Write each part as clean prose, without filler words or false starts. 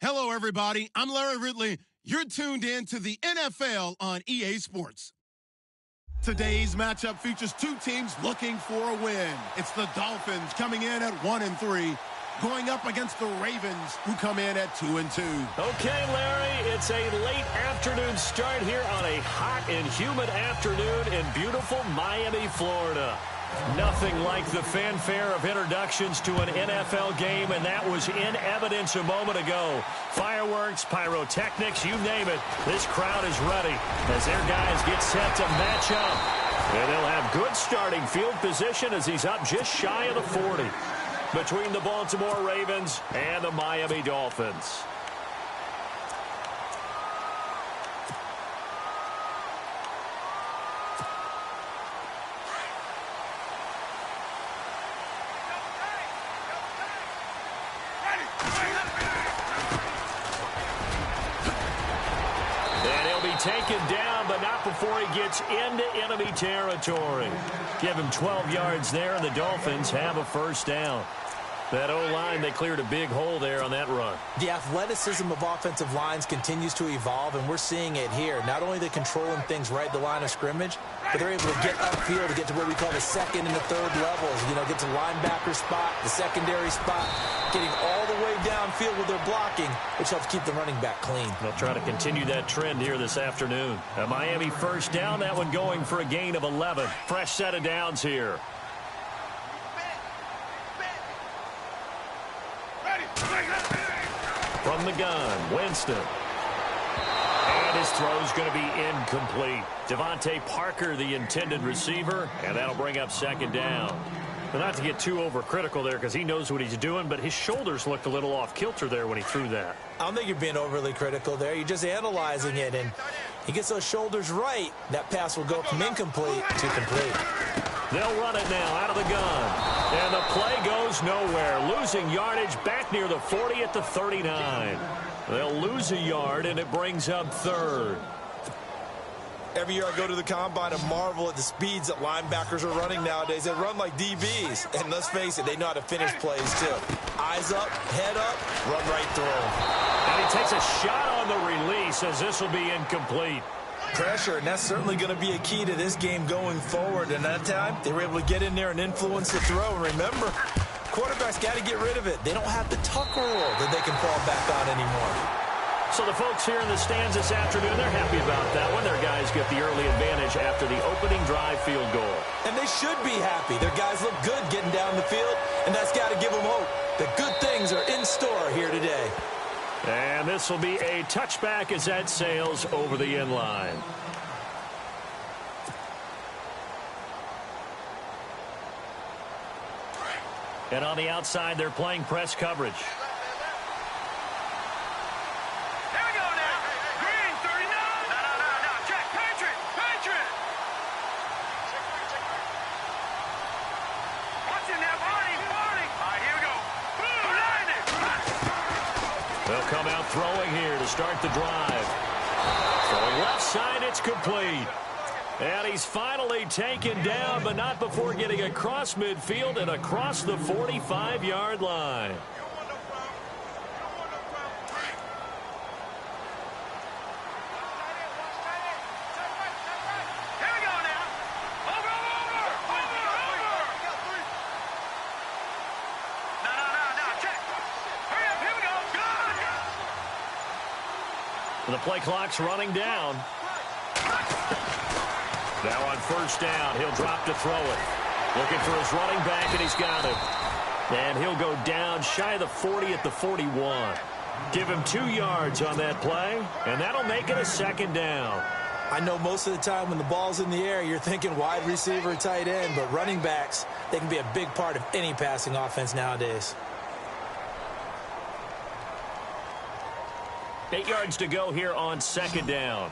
Hello, everybody. I'm Larry Ridley. You're tuned in to the NFL on EA Sports. Today's matchup features two teams looking for a win. It's the Dolphins coming in at 1-3, going up against the Ravens, who come in at 2-2. Okay, Larry, it's a late afternoon start here on a hot and humid afternoon in beautiful Miami, Florida. Nothing like the fanfare of introductions to an NFL game, and that was in evidence a moment ago. Fireworks, pyrotechnics, you name it. This crowd is ready as their guys get set to match up. And they'll have good starting field position as he's up just shy of the 40 between the Baltimore Ravens and the Miami Dolphins. Taken down, but not before he gets into enemy territory. Give him 12 yards there, and the Dolphins have a first down. That O-line, they cleared a big hole there on that run. The athleticism of offensive lines continues to evolve, and we're seeing it here. Not only are they controlling things right at the line of scrimmage, but they're able to get upfield to get to what we call the second and the third levels. You know, get to the linebacker spot, the secondary spot, getting all the way downfield with their blocking, which helps keep the running back clean. They'll try to continue that trend here this afternoon. A Miami first down, that one going for a gain of 11. Fresh set of downs here. From the gun, Winston. And his throw's going to be incomplete. Devontae Parker, the intended receiver, and that'll bring up second down. But not to get too overcritical there because he knows what he's doing, but his shoulders looked a little off kilter there when he threw that. I don't think you're being overly critical there. You're just analyzing it, and he gets those shoulders right. That pass will go from incomplete to complete. They'll run it now out of the gun. And the play goes nowhere. Losing yardage back near the 40 at the 39. They'll lose a yard, and it brings up third. Every year I go to the combine and marvel at the speeds that linebackers are running nowadays. They run like DBs. And let's face it, they know how to finish plays too. Eyes up, head up, run right through them. And he takes a shot on the release as this will be incomplete. Pressure, and that's certainly going to be a key to this game going forward. And that time, they were able to get in there and influence the throw. And remember, quarterbacks got to get rid of it. They don't have the tuck rule that they can fall back on anymore. So the folks here in the stands this afternoon, they're happy about that one. Their guys get the early advantage after the opening drive field goal. And they should be happy. Their guys look good getting down the field, and that's got to give them hope that good things are in store here today. And this will be a touchback as that sails over the end line. And on the outside, they're playing press coverage. Come out throwing here to start the drive. Throwing left side, it's complete. And he's finally taken down, but not before getting across midfield and across the 45-yard line. The play clock's running down. Now on first down, he'll drop to throw it. Looking for his running back, and he's got it. And he'll go down shy of the 40 at the 41. Give him 2 yards on that play, and that'll make it a second down. I know most of the time when the ball's in the air, you're thinking wide receiver, tight end, but running backs, they can be a big part of any passing offense nowadays. 8 yards to go here on second down.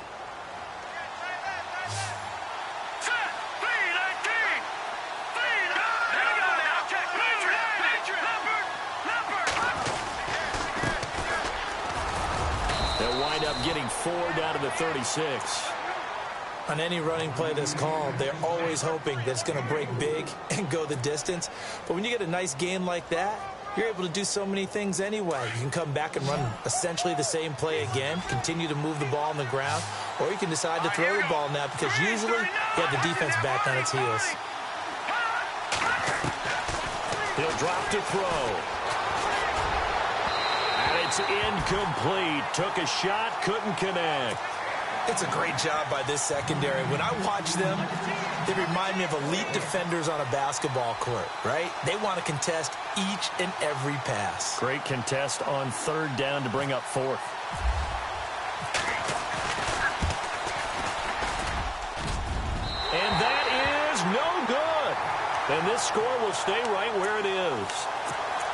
They'll wind up getting 4 down to the 36. On any running play that's called, they're always hoping that it's going to break big and go the distance. But when you get a nice gain like that, you're able to do so many things anyway. You can come back and run essentially the same play again, continue to move the ball on the ground, or you can decide to throw the ball now because usually you have the defense back on its heels. He'll drop to throw. And it's incomplete. Took a shot, couldn't connect. It's a great job by this secondary. When I watch them, they remind me of elite defenders on a basketball court, right? They want to contest each and every pass. Great contest on third down to bring up fourth. And that is no good. And this score will stay right where it is.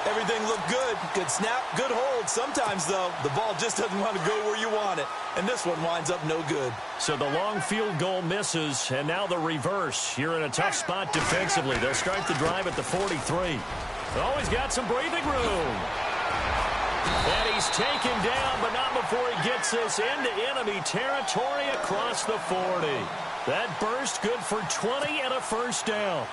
Everything looked good. Good snap, good hold. Sometimes, though, the ball just doesn't want to go where you want it. And this one winds up no good. So the long field goal misses, and now the reverse. You're in a tough spot defensively. They'll start the drive at the 43. Always got some breathing room. And he's taken down, but not before he gets this into enemy territory across the 40. That burst good for 20 and a first down.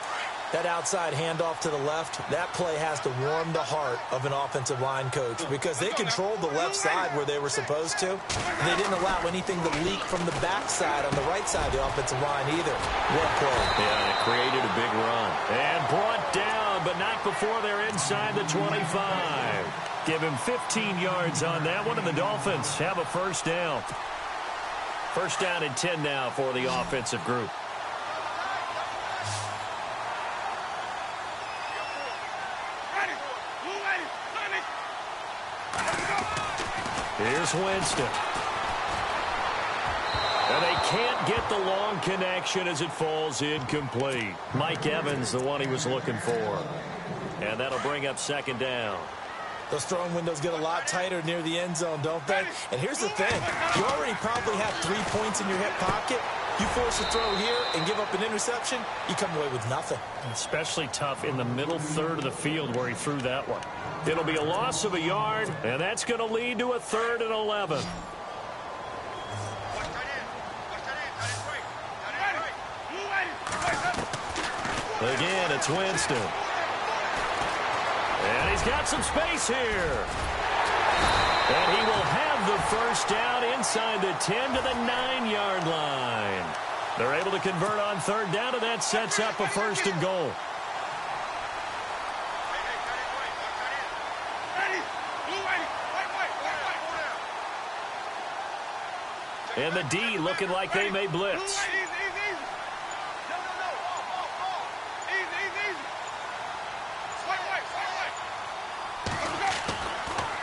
That outside handoff to the left, that play has to warm the heart of an offensive line coach because they controlled the left side where they were supposed to. And they didn't allow anything to leak from the backside on the right side of the offensive line either. What play? Yeah, it created a big run. And brought down, but not before they're inside the 25. Give him 15 yards on that one, and the Dolphins have a first down. First down and 10 now for the offensive group. Here's Winston. And they can't get the long connection as it falls incomplete. Mike Evans, the one he was looking for. And that'll bring up second down. Those throwing windows get a lot tighter near the end zone, don't they? And here's the thing. You already probably have 3 points in your hip pocket. You force a throw here and give up an interception, you come away with nothing. Especially tough in the middle third of the field where he threw that one. It'll be a loss of a yard, and that's going to lead to a 3rd and 11. Again, it's Winston. And he's got some space here. And he will have the first down inside the 10 to the 9-yard line. They're able to convert on third down, and that sets up a 1st and goal. And the D looking like they may blitz.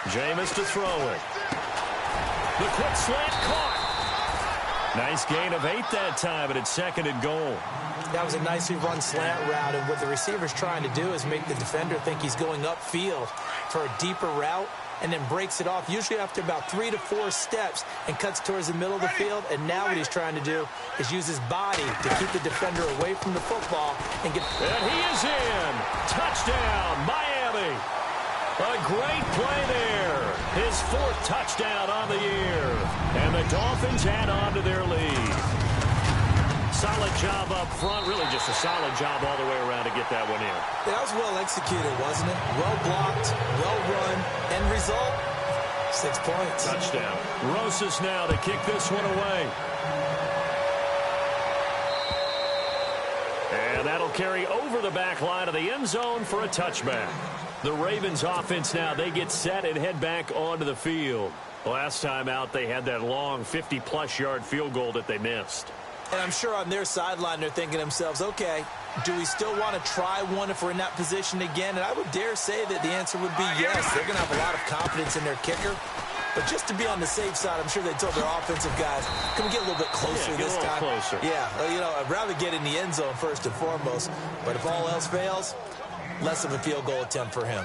Jameis to throw it. The quick slant caught. Nice gain of 8 that time, and it's 2nd and goal. That was a nicely run slant route, and what the receiver's trying to do is make the defender think he's going upfield for a deeper route, and then breaks it off, usually after about 3 to 4 steps, and cuts towards the middle of the field. And now what he's trying to do is use his body to keep the defender away from the football and get... And he is in. Touchdown, Miami. A great play there. His 4th touchdown on the year. And the Dolphins add on to their lead. Solid job up front. Really just a solid job all the way around to get that one in. That was well executed, wasn't it? Well blocked, well run. End result, 6 points. Touchdown. Rosas now to kick this one away. And that'll carry over the back line of the end zone for a touchback. The Ravens offense now, they get set and head back onto the field. Last time out, they had that long 50-plus yard field goal that they missed. And I'm sure on their sideline, they're thinking to themselves, okay, do we still want to try one if we're in that position again? And I would dare say that the answer would be yes. They're going to have a lot of confidence in their kicker. But just to be on the safe side, I'm sure they told their offensive guys, can we get a little bit closer this time? Closer. Yeah, you know, I'd rather get in the end zone first and foremost. But if all else fails, less of a field goal attempt for him.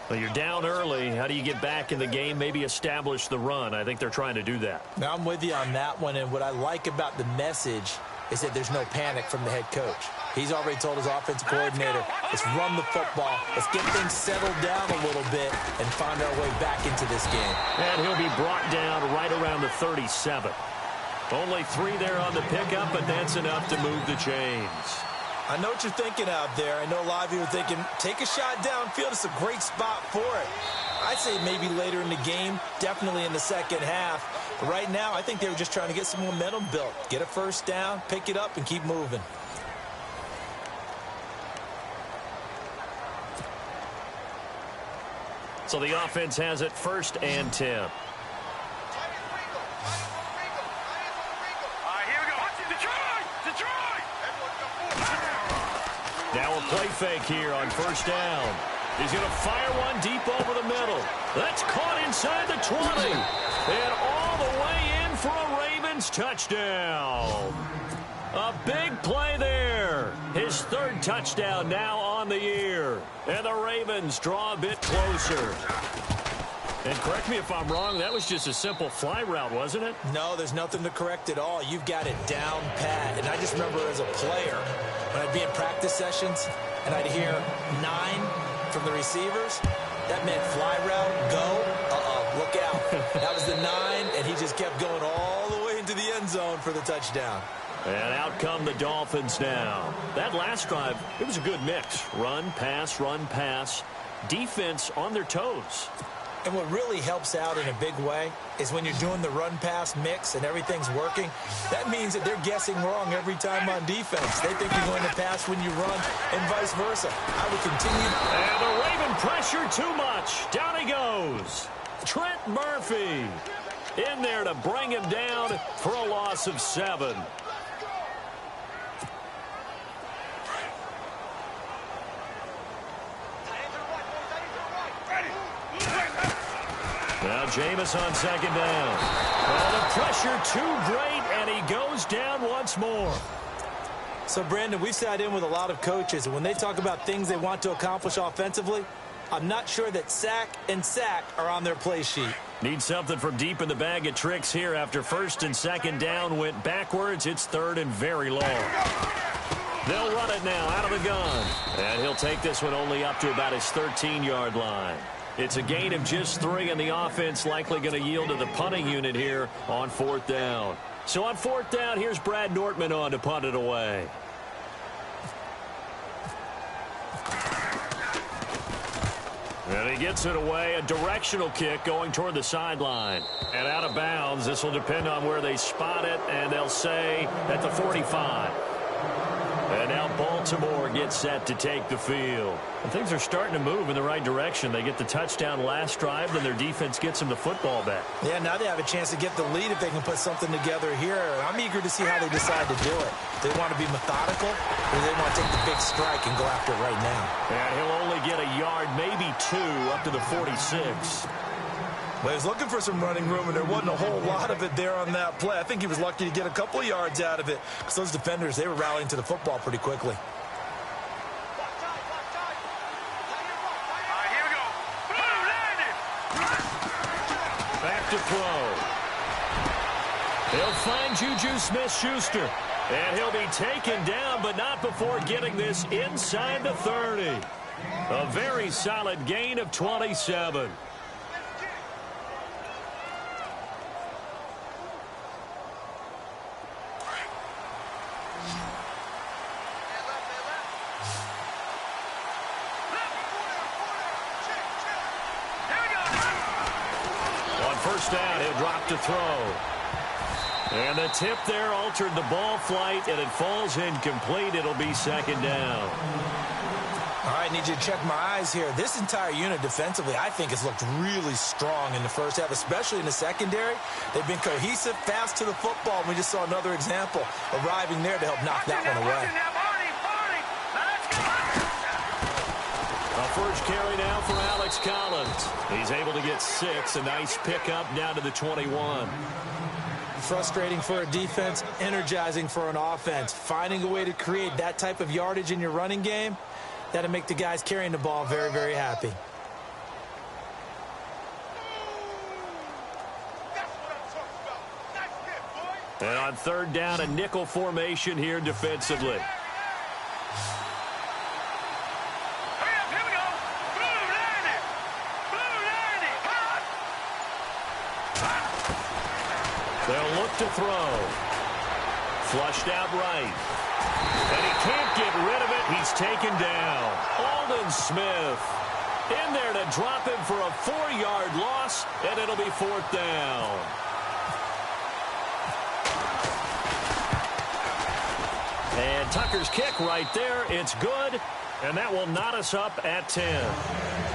Well, you're down early. How do you get back in the game, maybe establish the run? I think they're trying to do that. Now, I'm with you on that one, and what I like about the message is that there's no panic from the head coach. He's already told his offensive coordinator, let's run the football, let's get things settled down a little bit and find our way back into this game. And he'll be brought down right around the 37. Only 3 there on the pickup, but that's enough to move the chains. I know what you're thinking out there. I know a lot of you are thinking, take a shot downfield. It's a great spot for it. I'd say maybe later in the game, definitely in the second half. But right now, I think they were just trying to get some momentum built. Get a first down, pick it up, and keep moving. So the offense has it 1st and 10. Now a play fake here on 1st down. He's going to fire one deep over the middle. That's caught inside the 20. And all the way in for a Ravens touchdown. A big play there. His 3rd touchdown now on the year. And the Ravens draw a bit closer. And correct me if I'm wrong, that was just a simple fly route, wasn't it? No, there's nothing to correct at all. You've got it down pat. And I just remember as a player, when I'd be in practice sessions and I'd hear 9 from the receivers, that meant fly route, go, look out. That was the 9, and he just kept going all the way into the end zone for the touchdown. And out come the Dolphins now. That last drive, it was a good mix. Run, pass, defense on their toes. And what really helps out in a big way is when you're doing the run-pass mix and everything's working, that means that they're guessing wrong every time on defense. They think you're going to pass when you run and vice versa. I would continue. And the Raven pressure too much. Down he goes. Trent Murphy in there to bring him down for a loss of 7. Now Jameis on 2nd down. Well, the pressure too great, and he goes down once more. So, Brandon, we've sat in with a lot of coaches, and when they talk about things they want to accomplish offensively, I'm not sure that sack and sack are on their play sheet. Need something from deep in the bag of tricks here after 1st and 2nd down went backwards. It's 3rd and very long. They'll run it now out of the gun. And he'll take this one only up to about his 13-yard line. It's a gain of just 3, and the offense likely going to yield to the punting unit here on 4th down. So on 4th down, here's Brad Nortman on to punt it away. And he gets it away, a directional kick going toward the sideline. And out of bounds, this will depend on where they spot it, and they'll say at the 45. And now Baltimore gets set to take the field. And things are starting to move in the right direction. They get the touchdown last drive, then their defense gets them the football back. Yeah, now they have a chance to get the lead if they can put something together here. I'm eager to see how they decide to do it. They want to be methodical, or they want to take the big strike and go after it right now. And he'll only get a yard, maybe 2, up to the 46. Well, he was looking for some running room, and there wasn't a whole lot of it there on that play. I think he was lucky to get a couple of yards out of it because those defenders, they were rallying to the football pretty quickly. Back to throw. He'll find Juju Smith-Schuster, and he'll be taken down, but not before getting this inside the 30. A very solid gain of 27. First down, he'll drop to throw. And the tip there altered the ball flight, and it falls incomplete. It'll be 2nd down. All right, need you to check my eyes here. This entire unit defensively, I think, has looked really strong in the first half, especially in the secondary. They've been cohesive, fast to the football. We just saw another example arriving there to help knock that one away. First carry now for Alex Collins. He's able to get 6. A nice pickup down to the 21. Frustrating for a defense, energizing for an offense. Finding a way to create that type of yardage in your running game, that'll make the guys carrying the ball very, very happy. And on 3rd down, a nickel formation here defensively. They'll look to throw. Flushed out right. And he can't get rid of it. He's taken down. Aldon Smith in there to drop him for a 4-yard loss, and it'll be 4th down. And Tucker's kick right there. It's good, and that will knot us up at 10.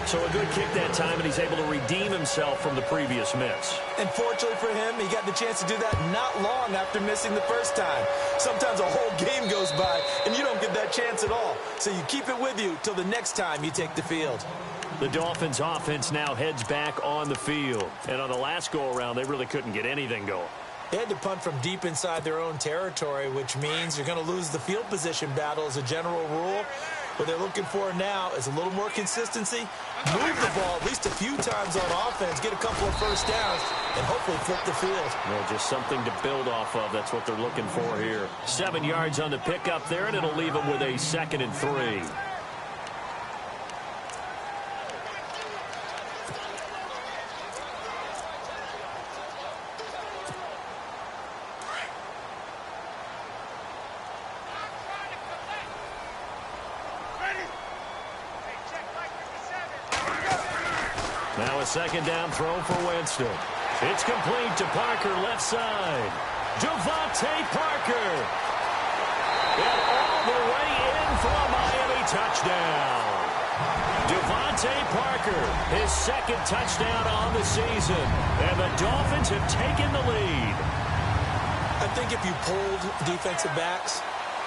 So a good kick that time, and he's able to redeem himself from the previous miss. And fortunately for him, he got the chance to do that not long after missing the first time. Sometimes a whole game goes by, and you don't get that chance at all. So you keep it with you till the next time you take the field. The Dolphins' offense now heads back on the field. And on the last go-around, they really couldn't get anything going. They had to punt from deep inside their own territory, which means you're going to lose the field position battle as a general rule. What they're looking for now is a little more consistency, move the ball at least a few times on offense, get a couple of first downs, and hopefully flip the field. Well, just something to build off of. That's what they're looking for here. 7 yards on the pickup there, and it'll leave them with a 2nd and 3. Now a 2nd down throw for Winston. It's complete to Parker, left side. Devontae Parker. And all the way in for a Miami touchdown. Devontae Parker, his 2nd touchdown on the season. And the Dolphins have taken the lead. I think if you polled defensive backs,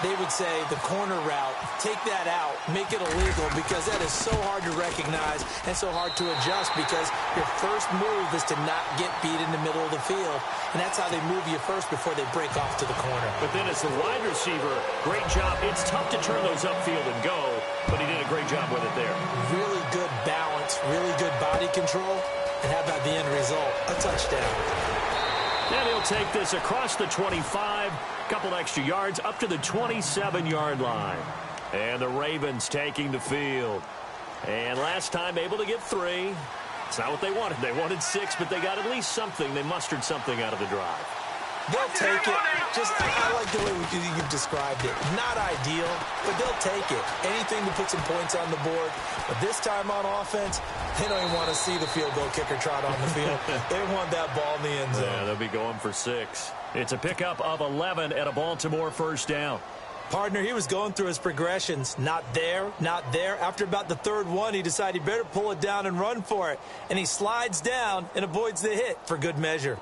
they would say the corner route, take that out, make it illegal, because that is so hard to recognize and so hard to adjust, because your first move is to not get beat in the middle of the field. And that's how they move you first before they break off to the corner. But then as the wide receiver, great job. It's tough to turn those upfield and go, but he did a great job with it there. Really good balance, really good body control. And how about the end result? A touchdown. And he'll take this across the 25, couple extra yards up to the 27-yard line. And the Ravens taking the field. And last time able to get 3. It's not what they wanted. They wanted 6, but they got at least something. They mustered something out of the drive. They'll take it. I like the way you've described it. Not ideal, but they'll take it. Anything to put some points on the board. But this time on offense, they don't even want to see the field goal kicker trot on the field. They want that ball in the end zone. Yeah, they'll be going for 6. It's a pickup of 11 at a Baltimore 1st down. Partner, he was going through his progressions. Not there, not there. After about the 3rd one, he decided he better pull it down and run for it. And he slides down and avoids the hit for good measure.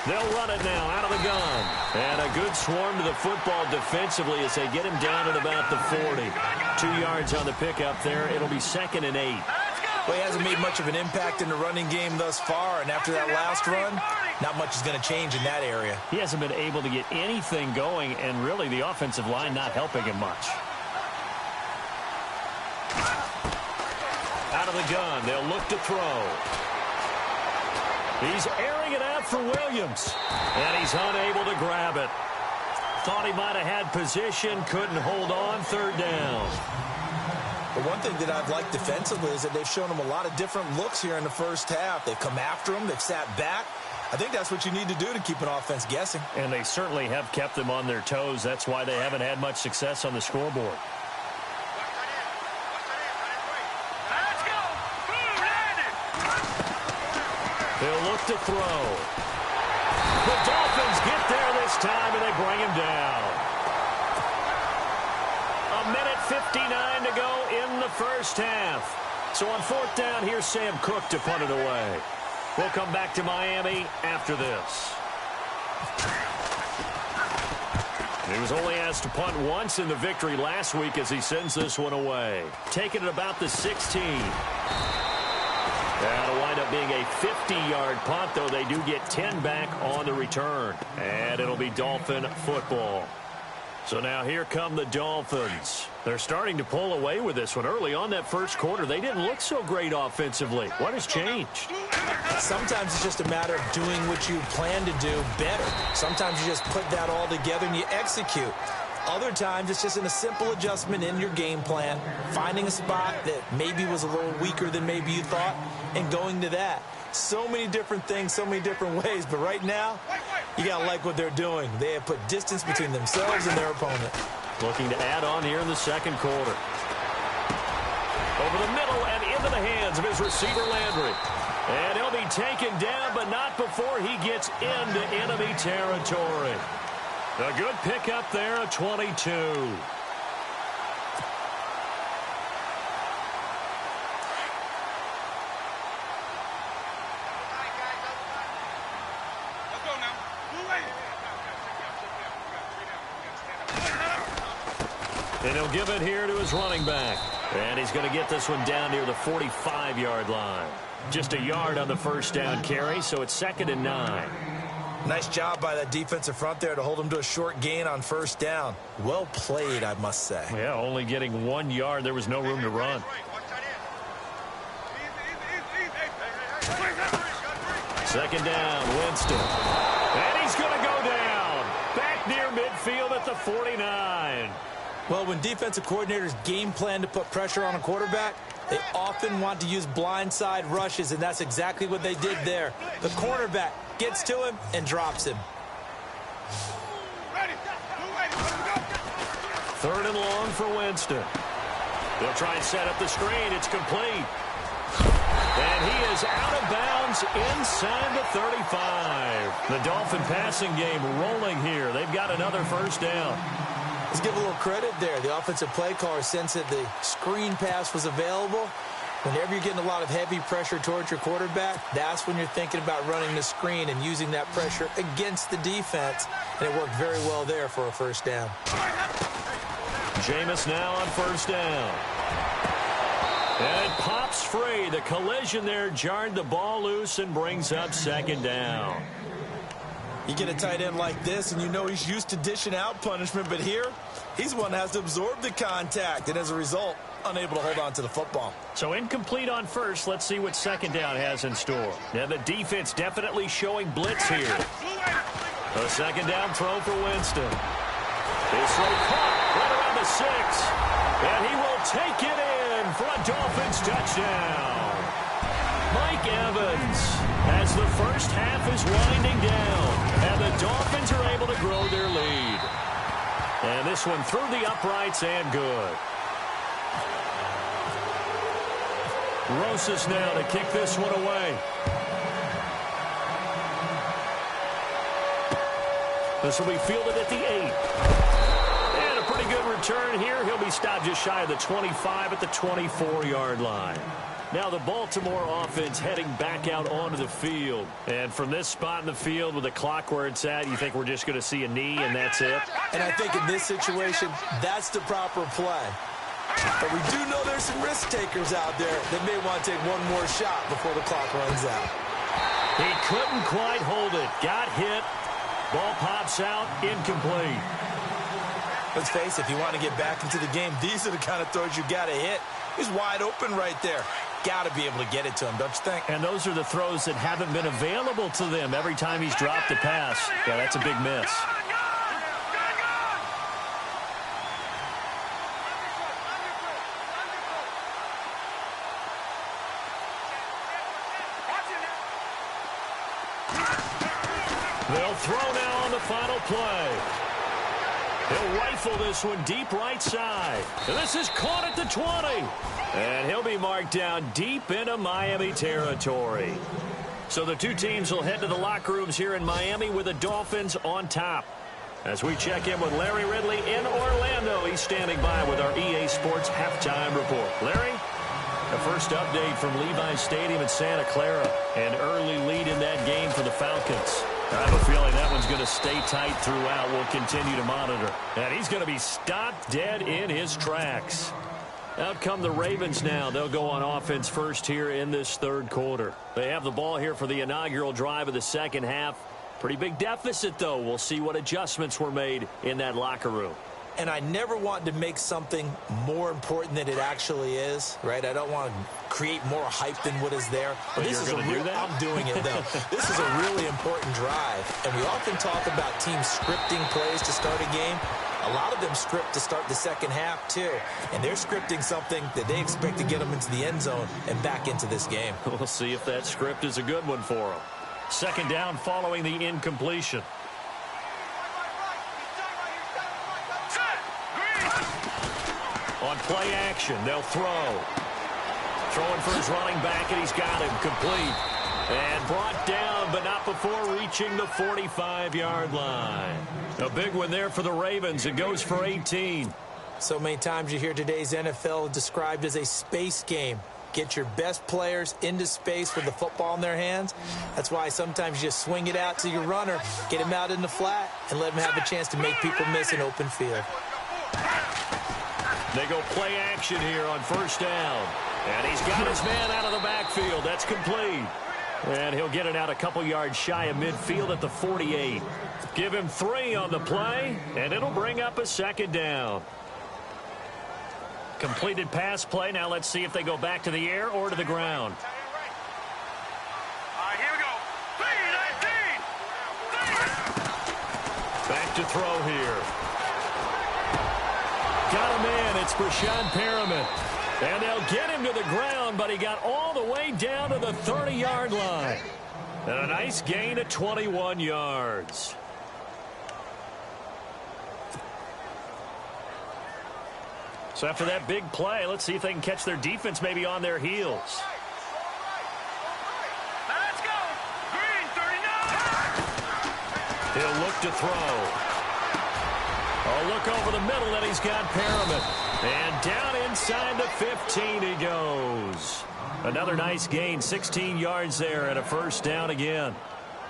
They'll run it now out of the gun. And a good swarm to the football defensively as they get him down at about the 40. 2 yards on the pickup there. It'll be 2nd and 8. Well, he hasn't made much of an impact in the running game thus far, and after that last run, not much is going to change in that area. He hasn't been able to get anything going, and really the offensive line not helping him much. Out of the gun, they'll look to throw. He's airing it out for Williams, and he's unable to grab it. Thought he might have had position, couldn't hold on, 3rd down. The one thing that I've liked defensively is that they've shown him a lot of different looks here in the first half. They've come after him, they've sat back. I think that's what you need to do to keep an offense guessing. And they certainly have kept them on their toes. That's why they haven't had much success on the scoreboard. They'll look to throw. The Dolphins get there this time, and they bring him down. 1:59 to go in the 1st half. So on 4th down, here's Sam Cook to punt it away. We'll come back to Miami after this. He was only asked to punt once in the victory last week as he sends this one away. Taking it about the 16. That'll wind up being a 50-yard punt, though they do get 10 back on the return. And it'll be Dolphin football. So now here come the Dolphins. They're starting to pull away with this one. Early on that first quarter, they didn't look so great offensively. What has changed? Sometimes it's just a matter of doing what you plan to do better. Sometimes you just put that all together and you execute. Other times, it's just in a simple adjustment in your game plan, finding a spot that maybe was a little weaker than maybe you thought, and going to that. So many different things, so many different ways, but right now, you got to like what they're doing. They have put distance between themselves and their opponent. Looking to add on here in the second quarter. Over the middle and into the hands of his receiver, Landry. And he'll be taken down, but not before he gets into enemy territory. A good pickup there, a 22. And he'll give it here to his running back. And he's going to get this one down near the 45-yard line. Just a yard on the first down carry, so it's 2nd and 9. Nice job by that defensive front there to hold him to a short gain on first down. Well played, I must say. Yeah, only getting 1 yard. There was no room to run. Second down, Winston. And he's going to go down. Back near midfield at the 49. Well, when defensive coordinators game plan to put pressure on a quarterback, they often want to use blindside rushes, and that's exactly what they did there. The cornerback gets to him and drops him. 3rd and long for Winston. They'll try and set up the screen. It's complete. And he is out of bounds inside the 35. The Dolphin passing game rolling here. They've got another first down. Let's give a little credit there. The offensive play caller sensed that the screen pass was available. Whenever you're getting a lot of heavy pressure towards your quarterback, that's when you're thinking about running the screen and using that pressure against the defense. And it worked very well there for a first down. Jameis now on first down. And it pops free. The collision there jarred the ball loose and brings up 2nd down. You get a tight end like this, and you know he's used to dishing out punishment, but here, he's one that has to absorb the contact, and as a result, unable to hold on to the football. So incomplete on first. Let's see what 2nd down has in store. Now the defense definitely showing blitz here. A 2nd down throw for Winston. This throw caught right around the 6. And he will take it in for a Dolphins touchdown. Mike Evans, as the first half is winding down, and the Dolphins are able to grow their lead. And this one through the uprights and good. Rosas now to kick this one away. This will be fielded at the 8. And a pretty good return here. He'll be stopped just shy of the 25 at the 24-yard line. Now the Baltimore offense heading back out onto the field. And from this spot in the field with the clock where it's at, you think we're just going to see a knee and that's it? And I think in this situation, that's the proper play. But we do know there's some risk takers out there that may want to take one more shot before the clock runs out. He couldn't quite hold it. Got hit. Ball pops out. Incomplete. Let's face it, if you want to get back into the game, these are the kind of throws you got to hit. He's wide open right there. Got to be able to get it to him, don't you think? And those are the throws that haven't been available to them every time he's dropped a pass. Yeah, that's a big miss. They'll throw now on the final play. He'll rifle this one deep right side. And this is caught at the 20. And he'll be marked down deep into Miami territory. So the two teams will head to the locker rooms here in Miami with the Dolphins on top. As we check in with Larry Ridley in Orlando, he's standing by with our EA Sports halftime report. Larry, the first update from Levi's Stadium in Santa Clara. An early lead in that game for the Falcons. I have a feeling that one's going to stay tight throughout. We'll continue to monitor. And he's going to be stopped dead in his tracks. Out come the Ravens now. They'll go on offense first here in this third quarter. They have the ball here for the inaugural drive of the second half. Pretty big deficit, though. We'll see what adjustments were made in that locker room. And I never want to make something more important than it actually is, right? I don't want to create more hype than what is there. But You're going to do that? I'm doing it, though. This is a really important drive, and we often talk about teams scripting plays to start a game. A lot of them script to start the second half, too. And they're scripting something that they expect to get them into the end zone and back into this game. We'll see if that script is a good one for them. Second down following the incompletion. On play action, they'll throw. Throwing for his running back, and he's got him complete. And brought down, but not before reaching the 45-yard line. A big one there for the Ravens. It goes for 18. So many times you hear today's NFL described as a space game. Get your best players into space with the football in their hands. That's why sometimes you just swing it out to your runner, get him out in the flat, and let him have a chance to make people miss an open field. They go play action here on first down. And he's got his man out of the backfield. That's complete. And he'll get it out a couple yards shy of midfield at the 48. Give him 3 on the play, and it'll bring up a second down. Completed pass play. Now let's see if they go back to the air or to the ground. Here we go. 3-19. Back to throw here. Got him in. It's Brashad Perriman. And they'll get him to the ground, but he got all the way down to the 30-yard line. And a nice gain of 21 yards. So after that big play, let's see if they can catch their defense maybe on their heels. Let's go. Green, 39. He'll look to throw. A look over the middle, and he's got Perriman. And down inside the 15 he goes. Another nice gain, 16 yards there, and a first down again.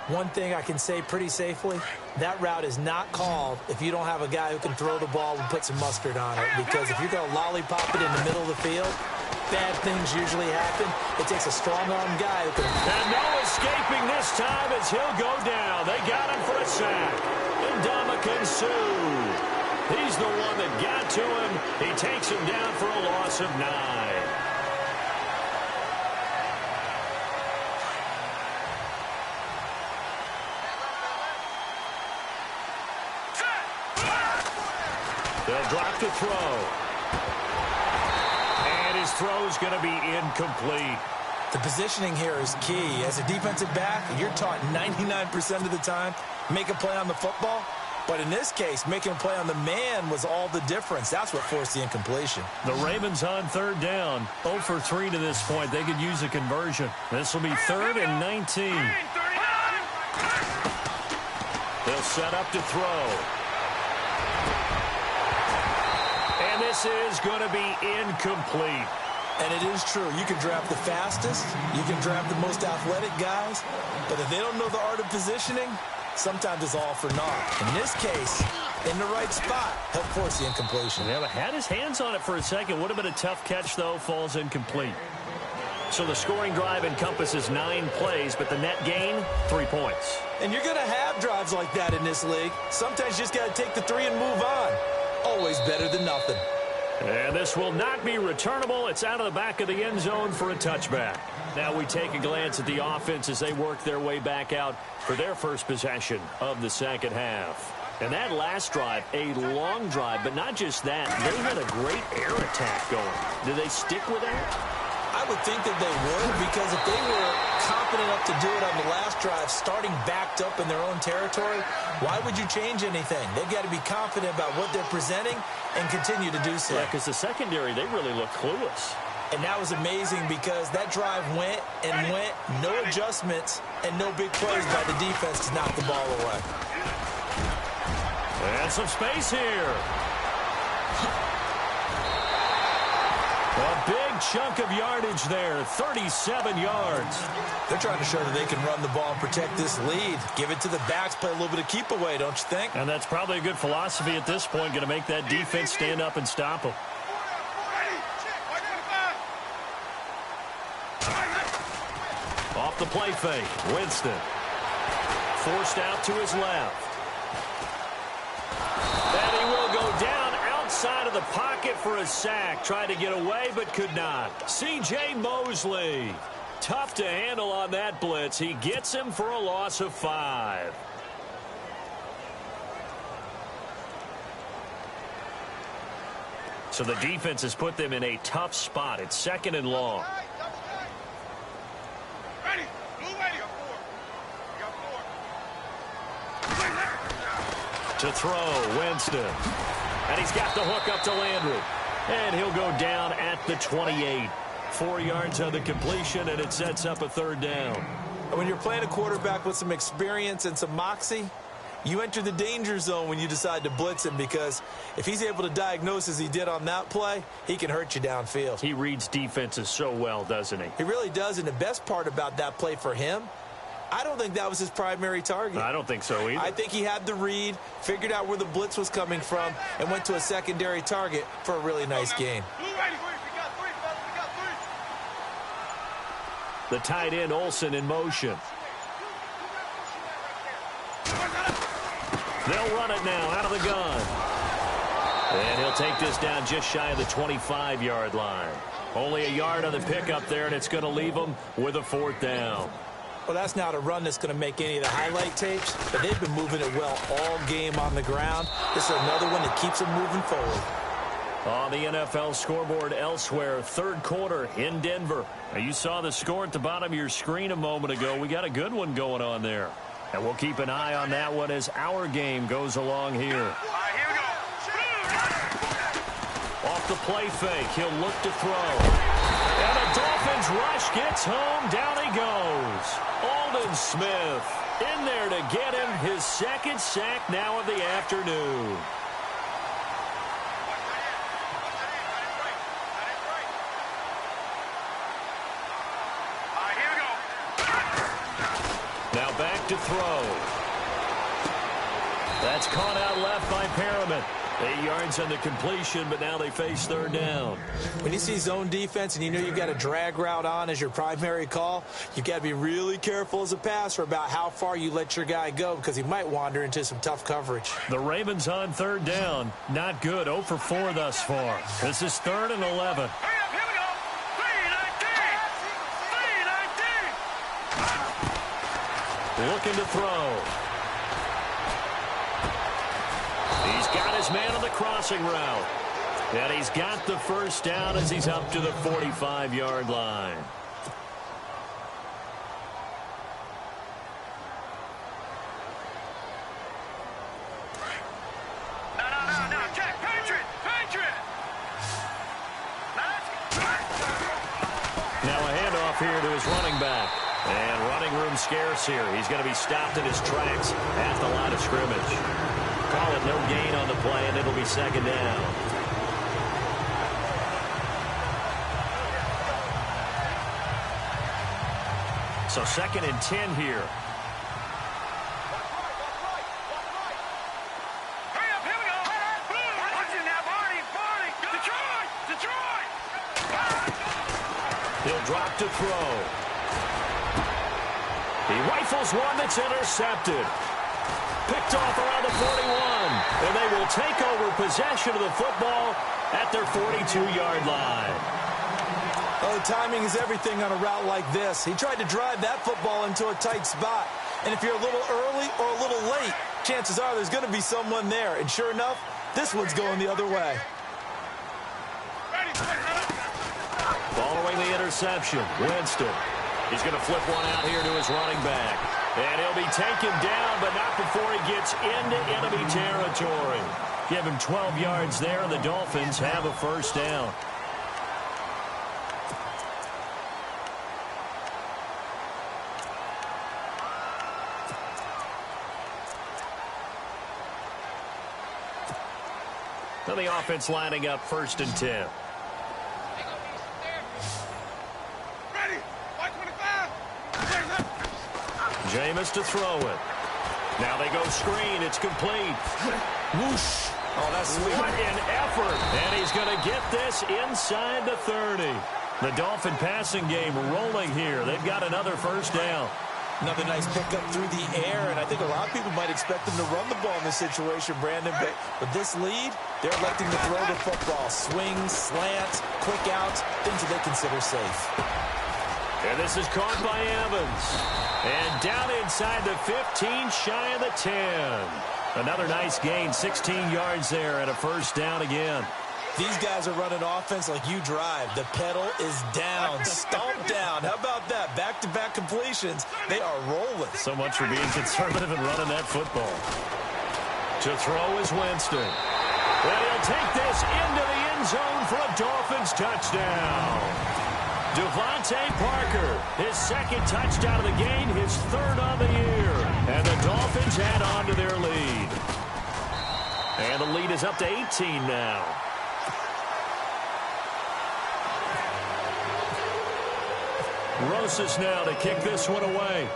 One thing I can say pretty safely, that route is not called if you don't have a guy who can throw the ball and put some mustard on it. Because if you're going to lollipop it in the middle of the field, bad things usually happen. It takes a strong-arm guy who can... And no escaping this time as he'll go down. They got him for a sack. Ndamukong Suh. He's the one that got to him. He takes him down for a loss of 9. They'll drop to throw. And his throw's going to be incomplete. The positioning here is key. As a defensive back, you're taught 99% of the time, make a play on the football. But in this case, making a play on the man was all the difference. That's what forced the incompletion. The Ravens on third down. 0 for 3 to this point. They could use a conversion. This will be 3rd and 19. They'll set up to throw. And this is going to be incomplete. And it is true. You can draft the fastest. You can draft the most athletic guys. But if they don't know the art of positioning, sometimes it's all for naught. In this case, in the right spot, helped force the incompletion. Yeah, but had his hands on it for a second. Would have been a tough catch, though. Falls incomplete. So the scoring drive encompasses 9 plays, but the net gain, 3 points. And you're going to have drives like that in this league. Sometimes you just got to take the 3 and move on. Always better than nothing. And this will not be returnable. It's out of the back of the end zone for a touchback. Now we take a glance at the offense as they work their way back out for their first possession of the second half. And that last drive, a long drive, but not just that. They had a great air attack going. Did they stick with that? I would think that they would, because if they were confident enough to do it on the last drive, starting backed up in their own territory, why would you change anything? They've got to be confident about what they're presenting and continue to do so. Yeah, because the secondary, they really looked clueless. And that was amazing because that drive went and went, no adjustments, and no big plays by the defense to knock the ball away. And some space here. A big chunk of yardage there, 37 yards. They're trying to show that they can run the ball and protect this lead. Give it to the backs, play a little bit of keep away, don't you think? And that's probably a good philosophy at this point, going to make that defense stand up and stop them. Off the play fake, Winston. Forced out to his left. And he will go down outside of of the pocket for a sack. Tried to get away, but could not. C.J. Mosley. Tough to handle on that blitz. He gets him for a loss of 5. So the defense has put them in a tough spot. It's 2nd and long. Ready. Blue ready. To throw, Winston. And he's got the hook up to Landry. And he'll go down at the 28. 4 yards on the completion, and it sets up a 3rd down. When you're playing a quarterback with some experience and some moxie, you enter the danger zone when you decide to blitz him, because if he's able to diagnose as he did on that play, he can hurt you downfield. He reads defenses so well, doesn't he? He really does, and the best part about that play for him, I don't think that was his primary target. I don't think so either. I think he had the read, figured out where the blitz was coming from, and went to a secondary target for a really nice gain. The tight end, Olsen, in motion. They'll run it now out of the gun. And he'll take this down just shy of the 25-yard line. Only a yard on the pickup there, and it's going to leave them with a 4th down. Well, that's not a run that's going to make any of the highlight tapes, but they've been moving it well all game on the ground. This is another one that keeps them moving forward. On the NFL scoreboard elsewhere, 3rd quarter in Denver. Now, you saw the score at the bottom of your screen a moment ago. We got a good one going on there. And we'll keep an eye on that one as our game goes along here. All right, here we go. Off the play fake, he'll look to throw. And the Dolphins rush gets home. Down he goes. Aldon Smith in there to get him his 2nd sack now of the afternoon. Now back to throw. That's caught out left by Perriman. 8 yards on the completion, but now they face 3rd down. When you see zone defense and you know you've got a drag route on as your primary call, you've got to be really careful as a passer about how far you let your guy go, because he might wander into some tough coverage. The Ravens on 3rd down. Not good. 0 for 4 thus far. This is 3rd and 11. Looking to throw. He's got his man on the crossing route. And he's got the 1st down as he's up to the 45-yard line. No, check. Patriot. Now a handoff here to his running back. And running room scarce here. He's going to be stopped in his tracks at the line of scrimmage. Call it no gain on the play, and it'll be 2nd down. So 2nd and 10 here. Hurry up, here we go. Watching now, Barney. Detroit. He'll drop to throw. He rifles one that's intercepted. Picked off around the 41. And they will take over possession of the football at their 42-yard line. Oh, timing is everything on a route like this. He tried to drive that football into a tight spot. And if you're a little early or a little late, chances are there's going to be someone there. And sure enough, this one's going the other way. Following the interception, Winston. He's going to flip one out here to his running back. And he'll be taken down, but not before he gets into enemy territory. Give him 12 yards there, and the Dolphins have a 1st down. Now the offense lining up 1st and 10. Jameis to throw it. Now they go screen. It's complete. Whoosh. Oh, that's sweet. What an effort. And he's going to get this inside the 30. The Dolphin passing game rolling here. They've got another 1st down. Another nice pickup through the air, and I think a lot of people might expect them to run the ball in this situation, Brandon, but with this lead, they're electing to throw the football. Swings, slants, quick outs, things that they consider safe. And this is caught by Evans. And down inside the 15, shy of the 10. Another nice gain, 16 yards there, and a first down again. These guys are running offense like you drive. The pedal is down, stomp down. How about that? Back-to-back completions. They are rolling. So much for being conservative and running that football. To throw is Winston. And he'll take this into the end zone for a Dolphins touchdown. Devontae Parker, his second touchdown of the game, his third on the year. And the Dolphins add on to their lead. And the lead is up to 18 now. Rosas now to kick this one away.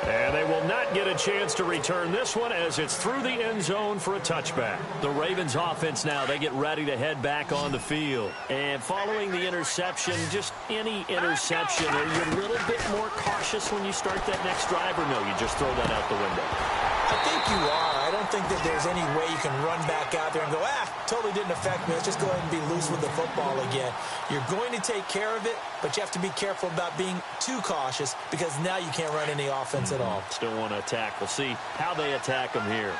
And they will not get a chance to return this one as it's through the end zone for a touchback. The Ravens offense now, they get ready to head back on the field. And following the interception, just any interception, are you a little bit more cautious when you start that next drive, or no, you just throw that out the window? I think you are. I don't think that there's any way you can run back out there and go, totally didn't affect me. Let's just go ahead and be loose with the football again. You're going to take care of it, but you have to be careful about being too cautious because now you can't run any offense at all. Still want to attack. We'll see how they attack them here.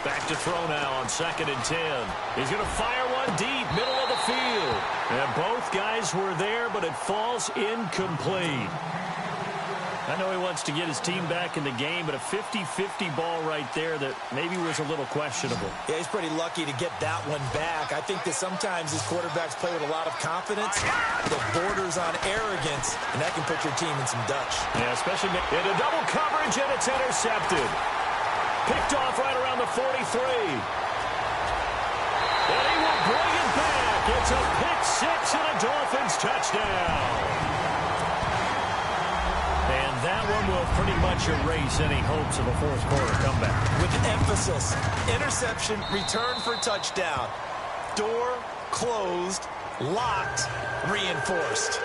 Back to throw now on 2nd and 10. He's going to fire one deep, middle of the field. And both guys were there, but it falls incomplete. I know he wants to get his team back in the game, but a 50-50 ball right there that maybe was a little questionable. Yeah, he's pretty lucky to get that one back. I think that sometimes these quarterbacks play with a lot of confidence that borders on arrogance, and that can put your team in some Dutch. Yeah, especially into double coverage, and it's intercepted. Picked off right around the 43. And he will bring it back. It's a pick six and a Dolphins touchdown. And that one will pretty much erase any hopes of a fourth quarter comeback. With emphasis, interception, return for touchdown. Door closed, locked, reinforced.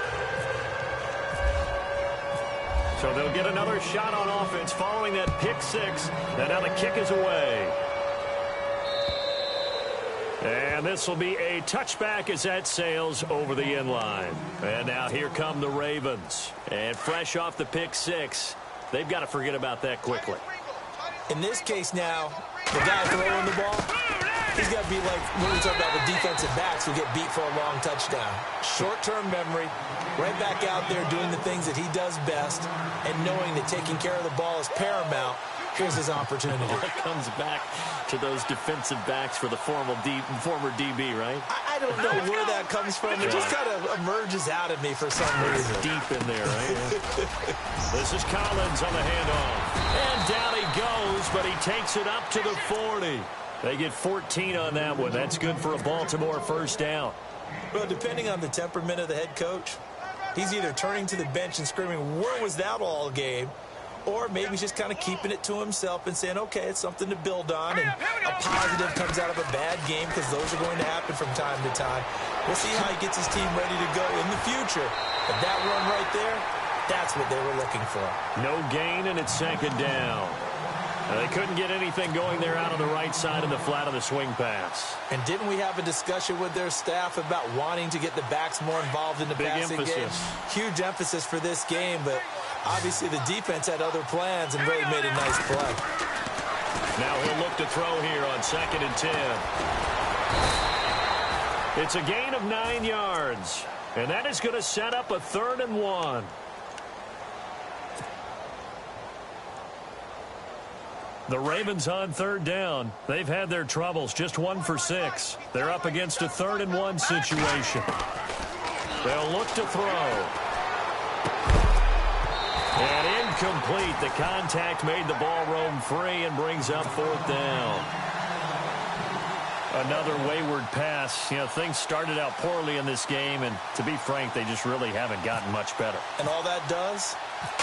So they'll get another shot on offense following that pick six. And now the kick is away. And this will be a touchback as that sails over the end line. And now here come the Ravens. And fresh off the pick six, they've got to forget about that quickly. In this case now, the guy throwing the ball, he's got to be like when we talk about the defensive backs who get beat for a long touchdown. Short-term memory, right back out there doing the things that he does best, and knowing that taking care of the ball is paramount. Here's his opportunity. It comes back to those defensive backs for the former DB, right? I don't know where that comes from. It just kind of emerges out of me for some reason. Deep in there, right? This is Collins on the handoff. And down he goes, but he takes it up to the 40. They get 14 on that one. That's good for a Baltimore first down. Well, depending on the temperament of the head coach, he's either turning to the bench and screaming, where was that all game? Or maybe he's just kind of keeping it to himself and saying, okay, it's something to build on, and a positive comes out of a bad game because those are going to happen from time to time. We'll see how he gets his team ready to go in the future. But that run right there, that's what they were looking for. No gain, and it's 2nd down. They couldn't get anything going there out on the right side of the flat of the swing pass. And didn't we have a discussion with their staff about wanting to get the backs more involved in the passing game? Huge emphasis for this game, but obviously the defense had other plans and really made a nice play. Now he'll look to throw here on 2nd and 10. It's a gain of 9 yards, and that is going to set up a 3rd and 1. The Ravens on 3rd down. They've had their troubles, just 1 for 6. They're up against a 3rd and 1 situation. They'll look to throw. And incomplete. The contact made the ball roam free and brings up 4th down. Another wayward pass. You know, things started out poorly in this game, and to be frank, they just really haven't gotten much better. And all that does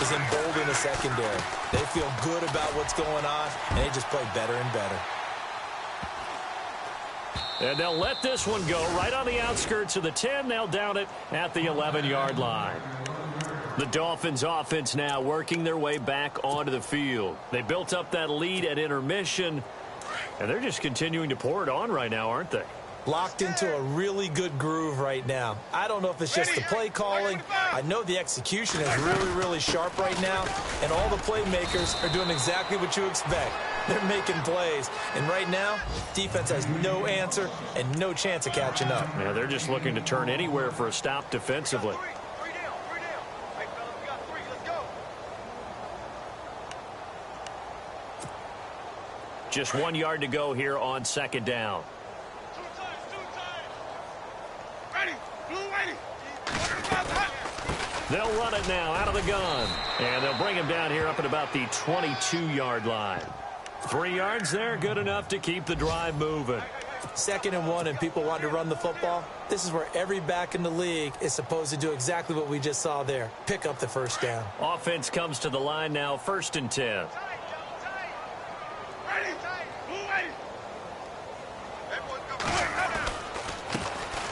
is embolden the secondary. They feel good about what's going on, and they just play better and better. And they'll let this one go right on the outskirts of the 10. They'll down it at the 11-yard line. The Dolphins offense now working their way back onto the field. They built up that lead at intermission, and they're just continuing to pour it on right now, aren't they? Locked into a really good groove right now. I don't know if it's just the play calling. I know the execution is really, really sharp right now, and all the playmakers are doing exactly what you expect. They're making plays, and right now, defense has no answer and no chance of catching up. Yeah, they're just looking to turn anywhere for a stop defensively. Just 1 yard to go here on second down. They'll run it now out of the gun. And they'll bring him down here up at about the 22-yard line. 3 yards there, good enough to keep the drive moving. 2nd and 1 and people want to run the football. This is where every back in the league is supposed to do exactly what we just saw there. Pick up the first down. Offense comes to the line now, 1st and 10.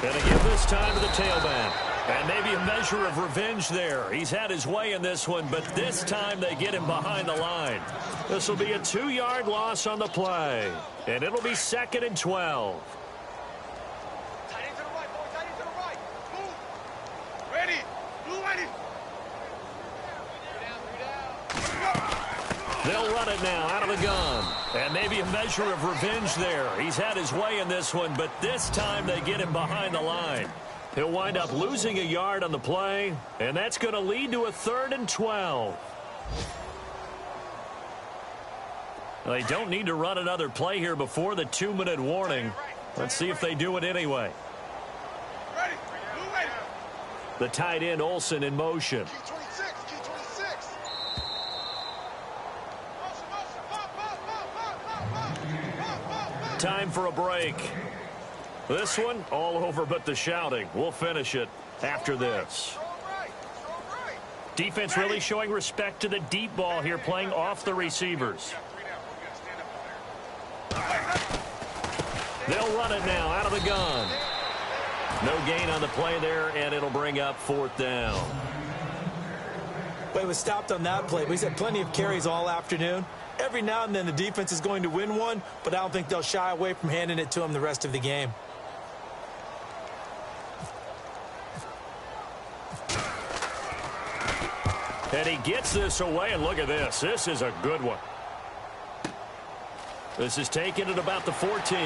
Gonna give this time to the tailback. And maybe a measure of revenge there. He's had his way in this one, but this time they get him behind the line. This will be a 2-yard loss on the play. And it'll be 2nd and 12. Tight end to the right, boy. Tight end to the right. Move. Ready. Blue ready. They'll run it now out of the gun. And maybe a measure of revenge there. He's had his way in this one, but this time they get him behind the line. He'll wind up losing a yard on the play, and that's going to lead to a 3rd and 12. They don't need to run another play here before the 2-minute warning. Let's see if they do it anyway. The tight end, Olsen, in motion. Time for a break. This one, all over but the shouting. We'll finish it after this. Defense really showing respect to the deep ball here, playing off the receivers. They'll run it now out of the gun. No gain on the play there, and it'll bring up 4th down. Well, he was stopped on that play, but he's had plenty of carries all afternoon. Every now and then the defense is going to win one, but I don't think they'll shy away from handing it to him the rest of the game. And he gets this away, and look at this. This is a good one. This is taken at about the 14.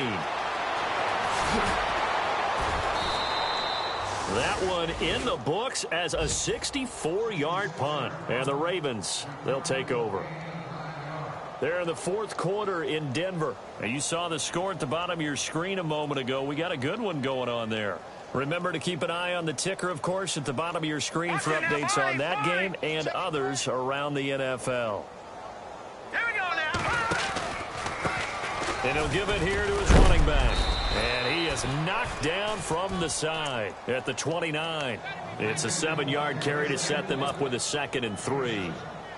That one in the books as a 64-yard punt. And the Ravens, they'll take over. They're in the 4th quarter in Denver. Now, you saw the score at the bottom of your screen a moment ago. We got a good one going on there. Remember to keep an eye on the ticker, of course, at the bottom of your screen for updates on that game and others around the NFL. Here we go now. And he'll give it here to his running back. And he is knocked down from the side at the 29. It's a 7-yard carry to set them up with a 2nd and 3.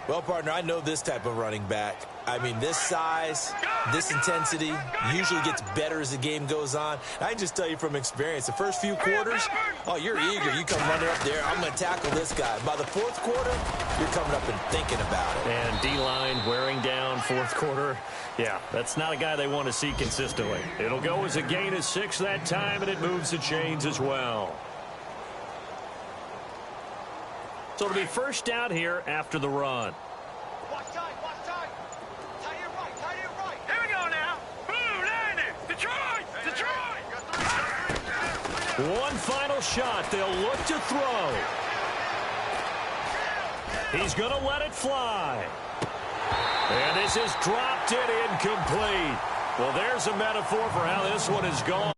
Well, partner, I know this type of running back. I mean, this size, this intensity usually gets better as the game goes on. I can just tell you from experience, the first few quarters, oh, you're eager. You come running up there, I'm going to tackle this guy. By the 4th quarter, you're coming up and thinking about it. And D-line wearing down 4th quarter. Yeah, that's not a guy they want to see consistently. It'll go as a gain of 6 that time, and it moves the chains as well. So it'll be first down here after the run. Watch time, watch time. Tight end right, tight end right. Here we go now. Boom, landing. Detroit, Detroit. One final shot. They'll look to throw. He's going to let it fly. And this is dropped it incomplete. Well, there's a metaphor for how this one is gone.